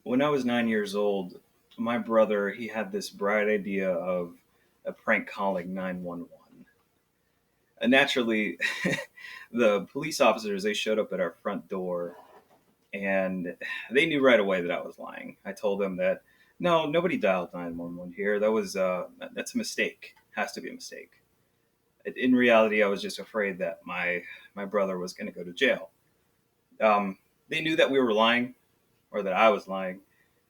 When I was 9 years old, my brother he had this bright idea of a prank calling 911. And naturally, the police officers they showed up at our front door, and they knew right away that I was lying. I told them that no, nobody dialed 911 here. That's a mistake. Has to be a mistake. In reality, I was just afraid that my brother was going to go to jail. Um, they knew that we were lying, or that I was lying,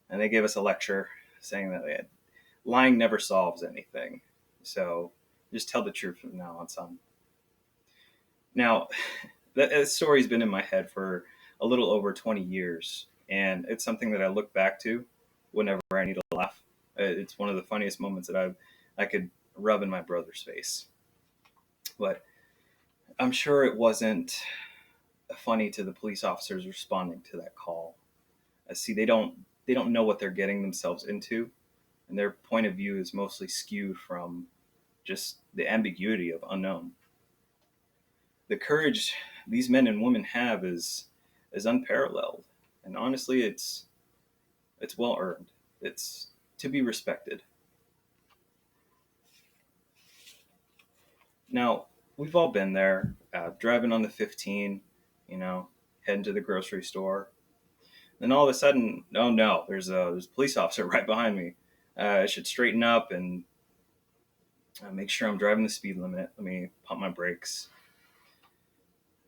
and they gave us a lecture saying that lying never solves anything. So just tell the truth from now on, son. Now, that story's been in my head for a little over 20 years, and it's something that I look back to whenever I need to laugh. It's one of the funniest moments that I could rub in my brother's face. But I'm sure it wasn't funny to the police officers responding to that call. See, they don't know what they're getting themselves into, and their point of view is mostly skewed from just the ambiguity of unknown. The courage these men and women have is unparalleled, and honestly, it's well earned. It's to be respected. Now, we've all been there, driving on the 15, you know, heading to the grocery store. Then all of a sudden, oh no, there's a police officer right behind me. I should straighten up and make sure I'm driving the speed limit. Let me pump my brakes.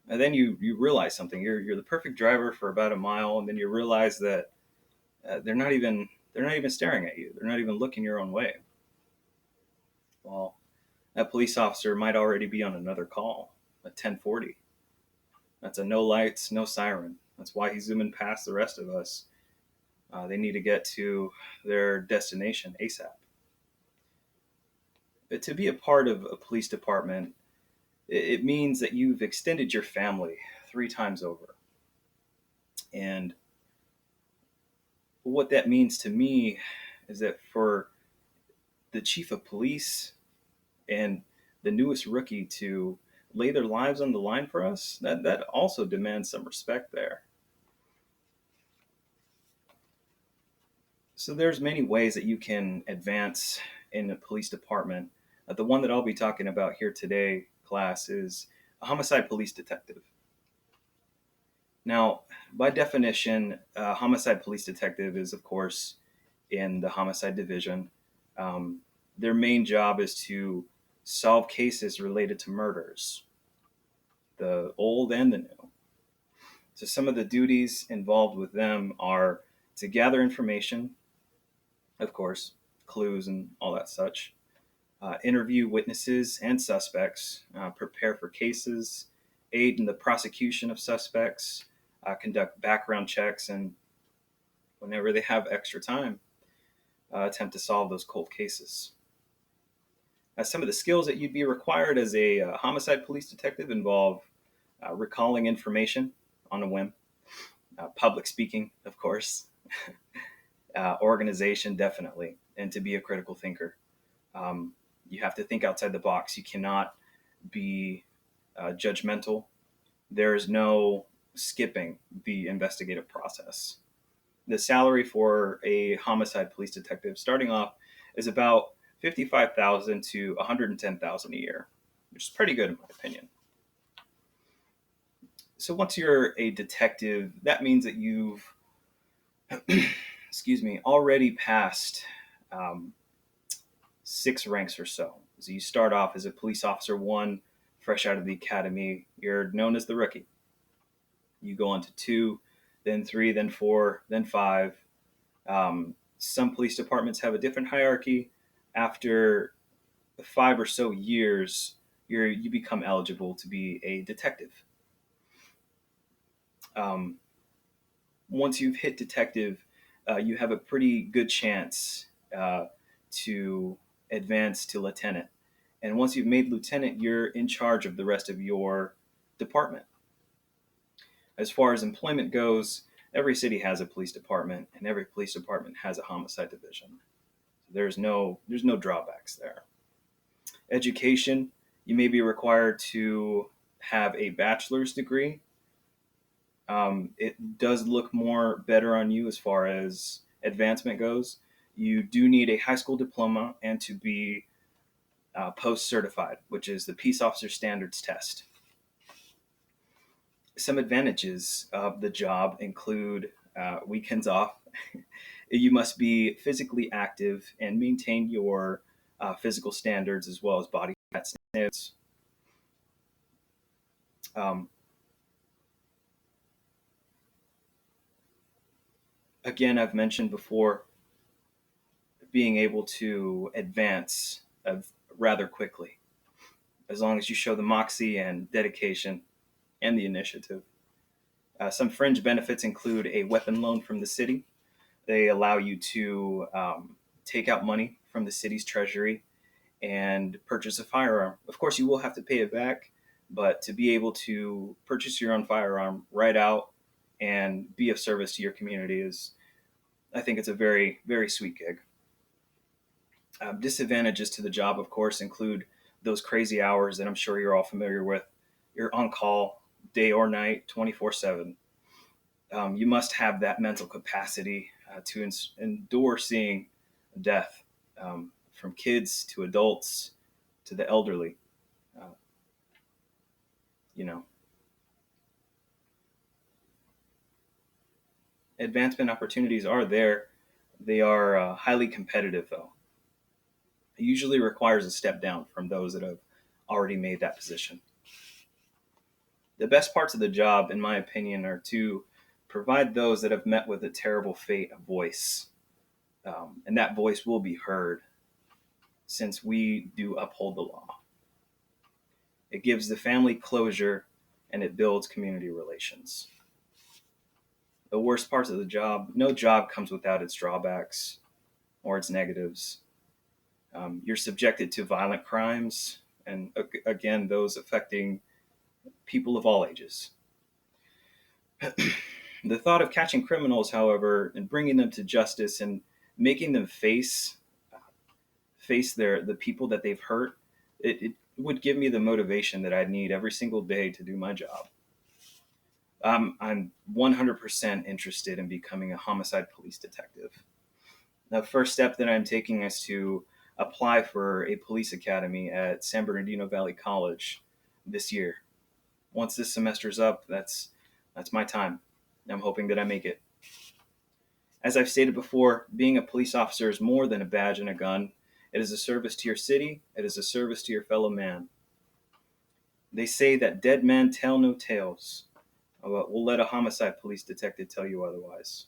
And then you realize something. You're the perfect driver for about a mile, and then you realize that they're not even staring at you. They're not even looking your own way. Well, that police officer might already be on another call at 10:40. That's a no lights, no siren. That's why he's zooming past the rest of us. They need to get to their destination ASAP. But to be a part of a police department, it means that you've extended your family three times over. And what that means to me is that for the chief of police and the newest rookie to lay their lives on the line for us, that also demands some respect there. So there's many ways that you can advance in the police department. The one that I'll be talking about here today, class, is a homicide police detective. Now, by definition, a homicide police detective is, of course, in the homicide division. Um, their main job is to solve cases related to murders, the old and the new. So, some of the duties involved with them are to gather information, of course, clues and all that such, interview witnesses and suspects, prepare for cases, aid in the prosecution of suspects, conduct background checks, and whenever they have extra time, attempt to solve those cold cases. Some of the skills that you'd be required as a homicide police detective involve recalling information on a whim, public speaking, of course, organization, definitely, and to be a critical thinker. Um, you have to think outside the box. You cannot be judgmental. There is no skipping the investigative process. The salary for a homicide police detective starting off is about 55,000 to 110,000 a year, which is pretty good in my opinion. So once you're a detective, that means that you've excuse me, already passed um, six ranks or so. So you start off as a police officer one, fresh out of the academy. You're known as the rookie. You go on to two, then three, then four, then five. Some police departments have a different hierarchy. After 5 or so years, you become eligible to be a detective. Um, Once you've hit detective, you have a pretty good chance to advance to lieutenant. And once you've made lieutenant, you're in charge of the rest of your department. As far as employment goes, every city has a police department, and every police department has a homicide division. There's no drawbacks there. Education, you may be required to have a bachelor's degree. It does look more better on you as far as advancement goes. You do need a high school diploma and to be post certified, which is the Peace Officer Standards Test. Some advantages of the job include weekends off. You must be physically active and maintain your physical standards as well as body fat standards. Um, Again, I've mentioned before being able to advance rather quickly as long as you show the moxie and dedication and the initiative. Some fringe benefits include a weapon loan from the city. They allow you to take out money from the city's treasury and purchase a firearm. Of course, you will have to pay it back, but to be able to purchase your own firearm right out and be of service to your community is, I think, it's a very, very sweet gig. Disadvantages to the job, of course, include those crazy hours that I'm sure you're all familiar with. You're on call day or night, 24/7. You must have that mental capacity to endure seeing death, from kids to adults to the elderly. Uh, you know, Advancement opportunities are there. They are highly competitive, though. It usually requires a step down from those that have already made that position. The best parts of the job, in my opinion, are to provide those that have met with a terrible fate a voice. And that voice will be heard since we do uphold the law. It gives the family closure and it builds community relations. The worst parts of the job, no job comes without its drawbacks or its negatives. You're subjected to violent crimes, and again, those affecting people of all ages. The thought of catching criminals, however, and bringing them to justice and making them face the people that they've hurt, it would give me the motivation that I need every single day to do my job. I'm 100% interested in becoming a homicide police detective. The first step that I'm taking is to apply for a police academy at San Bernardino Valley College this year. Once this semester's up, that's my time. I'm hoping that I make it. As I've stated before, being a police officer is more than a badge and a gun. It is a service to your city. It is a service to your fellow man. They say that dead men tell no tales. We'll let a homicide police detective tell you otherwise.